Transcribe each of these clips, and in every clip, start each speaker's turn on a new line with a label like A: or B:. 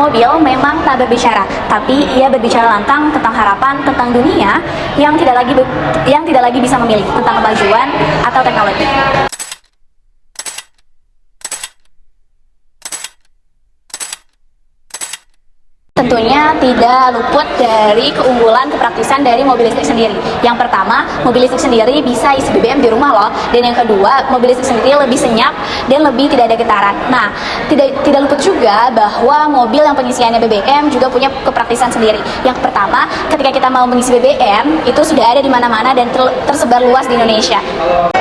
A: Mobil memang tak berbicara, tapi ia berbicara lantang tentang harapan, tentang dunia yang tidak lagi bisa memilih, tentang kemajuan atau teknologi. Tentunya tidak luput dari keunggulan kepraktisan dari mobil listrik sendiri. Yang pertama, mobil listrik sendiri bisa isi BBM di rumah loh. Dan yang kedua, mobil listrik sendiri lebih senyap dan lebih tidak ada getaran. Nah, tidak luput juga bahwa mobil yang pengisiannya BBM juga punya kepraktisan sendiri. Yang pertama, ketika kita mau mengisi BBM, itu sudah ada di mana-mana dan tersebar luas di Indonesia.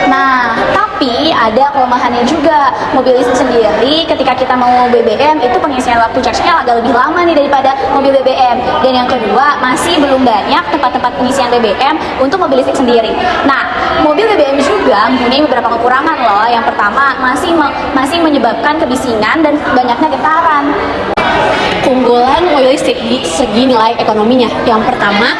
A: Nah, tapi ada kelemahannya juga. Mobil listrik sendiri ketika kita mau BBM itu pengisian waktu charge-nya agak lebih lama nih daripada mobil BBM. Dan yang kedua, masih belum banyak tempat-tempat pengisian BBM untuk mobil listrik sendiri. Nah, mobil BBM juga mempunyai beberapa kekurangan loh. Yang pertama, masih menyebabkan kebisingan dan banyaknya getaran. Keunggulan mobil listrik di segi nilai ekonominya. Yang pertama,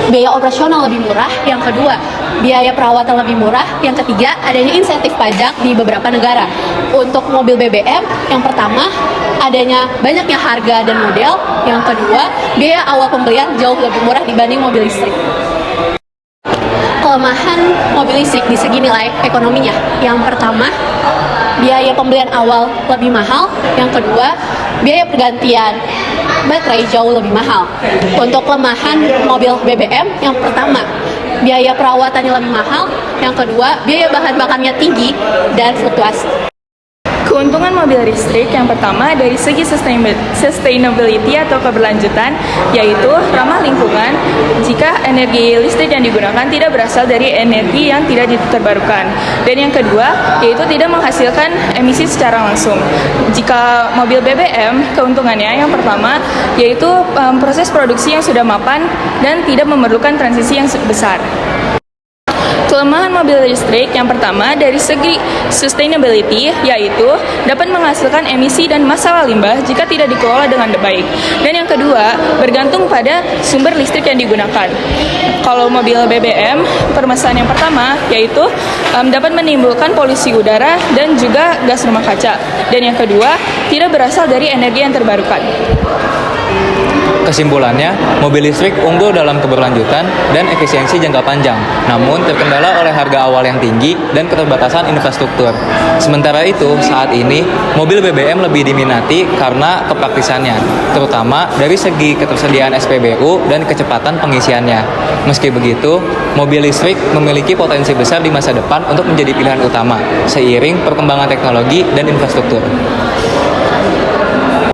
A: biaya operasional lebih murah. Yang kedua, biaya perawatan lebih murah. Yang ketiga, adanya insentif pajak di beberapa negara. Untuk mobil BBM, yang pertama, adanya banyaknya harga dan model. Yang kedua, biaya awal pembelian jauh lebih murah dibanding mobil listrik. Kelemahan mobil listrik di segi nilai ekonominya. Yang pertama, biaya pembelian awal lebih mahal. Yang kedua, biaya pergantian baterai jauh lebih mahal. Untuk kelemahan mobil BBM, yang pertama, biaya perawatannya lebih mahal. Yang kedua, biaya bahan bakarnya tinggi dan fluktuasi.
B: Keuntungan mobil listrik yang pertama dari segi sustainability atau keberlanjutan, yaitu ramah lingkungan jika energi listrik yang digunakan tidak berasal dari energi yang tidak terbarukan. Dan yang kedua, yaitu tidak menghasilkan emisi secara langsung. Jika mobil BBM, keuntungannya yang pertama, yaitu proses produksi yang sudah mapan dan tidak memerlukan transisi yang besar. Kelemahan mobil listrik yang pertama dari segi sustainability, yaitu dapat menghasilkan emisi dan masalah limbah jika tidak dikelola dengan baik. Dan yang kedua, bergantung pada sumber listrik yang digunakan. Kalau mobil BBM, permasalahan yang pertama yaitu dapat menimbulkan polusi udara dan juga gas rumah kaca. Dan yang kedua, tidak berasal dari energi yang terbarukan.
C: Kesimpulannya, mobil listrik unggul dalam keberlanjutan dan efisiensi jangka panjang, namun terkendala oleh harga awal yang tinggi dan keterbatasan infrastruktur. Sementara itu, saat ini, mobil BBM lebih diminati karena kepraktisannya, terutama dari segi ketersediaan SPBU dan kecepatan pengisiannya. Meski begitu, mobil listrik memiliki potensi besar di masa depan untuk menjadi pilihan utama, seiring perkembangan teknologi dan infrastruktur.